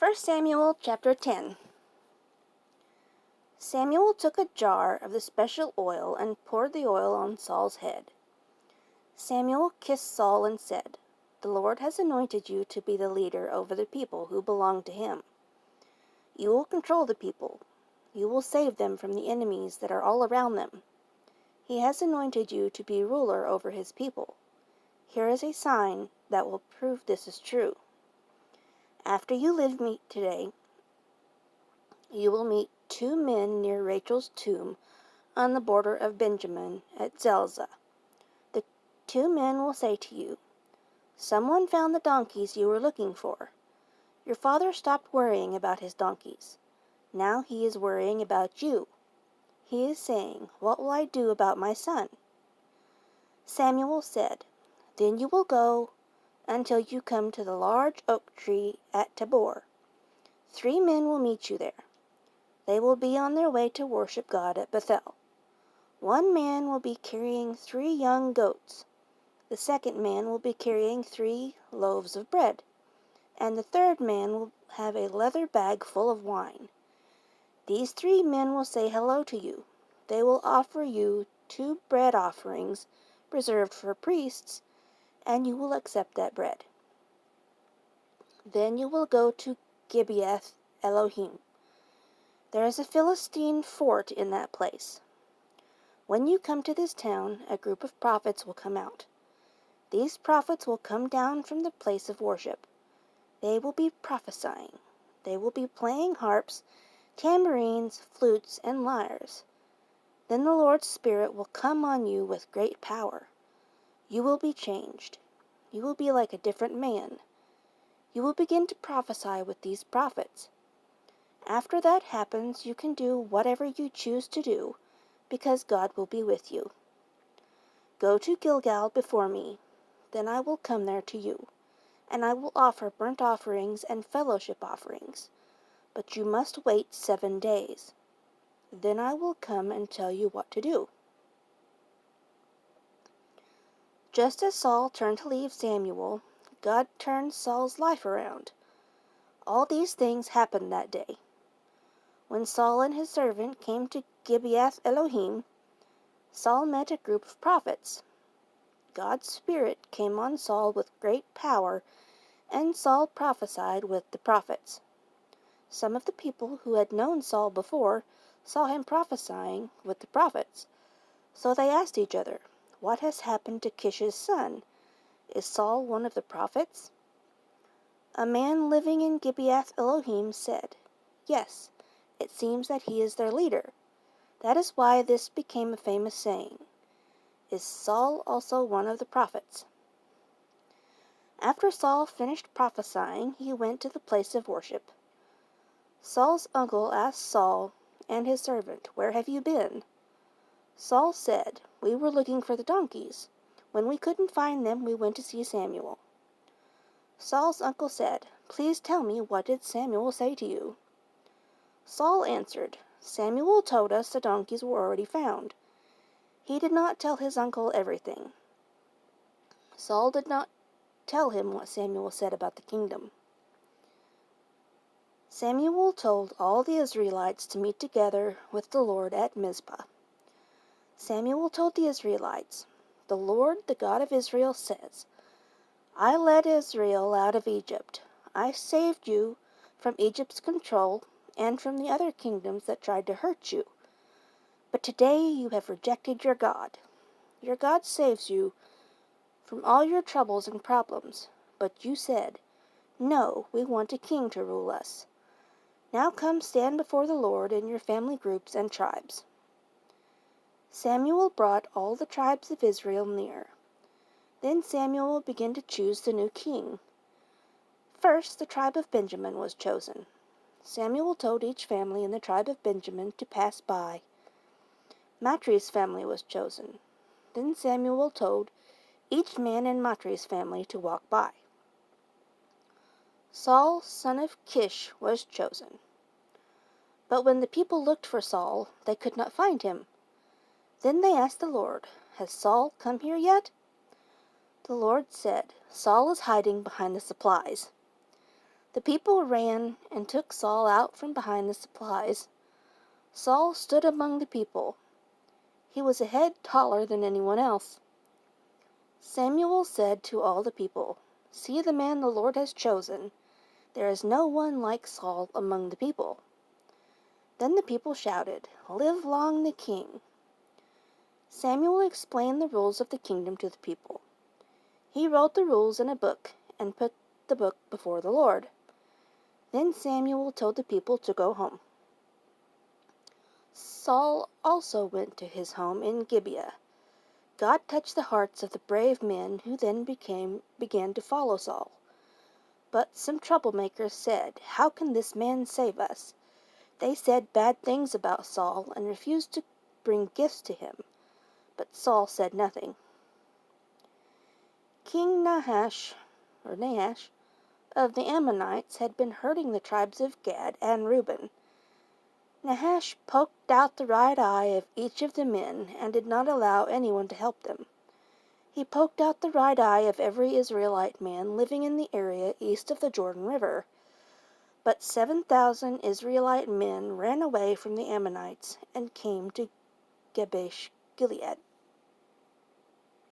1 Samuel chapter 10. Samuel took a jar of the special oil and poured the oil on Saul's head. Samuel kissed Saul and said, "The Lord has anointed you to be the leader over the people who belong to him. You will control the people. You will save them from the enemies that are all around them. He has anointed you to be ruler over his people. Here is a sign that will prove this is true. After you leave me today, you will meet 2 men near Rachel's tomb on the border of Benjamin at Zelzah. The 2 men will say to you, 'Someone found the donkeys you were looking for.' Your father stopped worrying about his donkeys. Now he is worrying about you. He is saying, 'What will I do about my son?' Samuel said, 'Then you will go until you come to the large oak tree at Tabor. 3 men will meet you there. They will be on their way to worship God at Bethel. 1 man will be carrying 3 young goats. The second man will be carrying 3 loaves of bread. And the third man will have a leather bag full of wine. These 3 men will say hello to you. They will offer you 2 bread offerings reserved for priests, and you will accept that bread. Then you will go to Gibeath Elohim. There is a Philistine fort in that place. When you come to this town, a group of prophets will come out. These prophets will come down from the place of worship. They will be prophesying. They will be playing harps, tambourines, flutes, and lyres. Then the Lord's Spirit will come on you with great power. You will be changed. You will be like a different man. You will begin to prophesy with these prophets. After that happens, you can do whatever you choose to do, because God will be with you. Go to Gilgal before me. Then I will come there to you, and I will offer burnt offerings and fellowship offerings. But you must wait 7 days. Then I will come and tell you what to do." Just as Saul turned to leave Samuel, God turned Saul's life around. All these things happened that day. When Saul and his servant came to Gibeath Elohim, Saul met a group of prophets. God's Spirit came on Saul with great power, and Saul prophesied with the prophets. Some of the people who had known Saul before saw him prophesying with the prophets. So they asked each other, "What has happened to Kish's son? Is Saul one of the prophets?" A man living in Gibeath Elohim said, "Yes, it seems that he is their leader. That is why this became a famous saying, 'Is Saul also one of the prophets?'" After Saul finished prophesying, he went to the place of worship. Saul's uncle asked Saul and his servant, "Where have you been?" Saul said, "We were looking for the donkeys. When we couldn't find them, we went to see Samuel." Saul's uncle said, "Please tell me, what did Samuel say to you?" Saul answered, "Samuel told us the donkeys were already found." He did not tell his uncle everything. Saul did not tell him what Samuel said about the kingdom. Samuel told all the Israelites to meet together with the Lord at Mizpah. Samuel told the Israelites, "The Lord, the God of Israel, says, 'I led Israel out of Egypt. I saved you from Egypt's control and from the other kingdoms that tried to hurt you. But today you have rejected your God. Your God saves you from all your troubles and problems. But you said, "No, we want a king to rule us." Now come stand before the Lord in your family groups and tribes." Samuel brought all the tribes of Israel near. Then Samuel began to choose the new king. First, the tribe of Benjamin was chosen. Samuel told each family in the tribe of Benjamin to pass by. Matri's family was chosen. Then Samuel told each man in Matri's family to walk by. Saul, son of Kish, was chosen. But when the people looked for Saul, they could not find him. Then they asked the Lord, "Has Saul come here yet?" The Lord said, "Saul is hiding behind the supplies." The people ran and took Saul out from behind the supplies. Saul stood among the people. He was a head taller than anyone else. Samuel said to all the people, "See the man the Lord has chosen. There is no one like Saul among the people." Then the people shouted, "Live long the king!" Samuel explained the rules of the kingdom to the people. He wrote the rules in a book and put the book before the Lord. Then Samuel told the people to go home. Saul also went to his home in Gibeah. God touched the hearts of the brave men who then began to follow Saul. But some troublemakers said, "How can this man save us?" They said bad things about Saul and refused to bring gifts to him. But Saul said nothing. King Nahash of the Ammonites had been hurting the tribes of Gad and Reuben. Nahash poked out the right eye of each of the men and did not allow anyone to help them. He poked out the right eye of every Israelite man living in the area east of the Jordan River. But 7,000 Israelite men ran away from the Ammonites and came to Jabesh Gilead.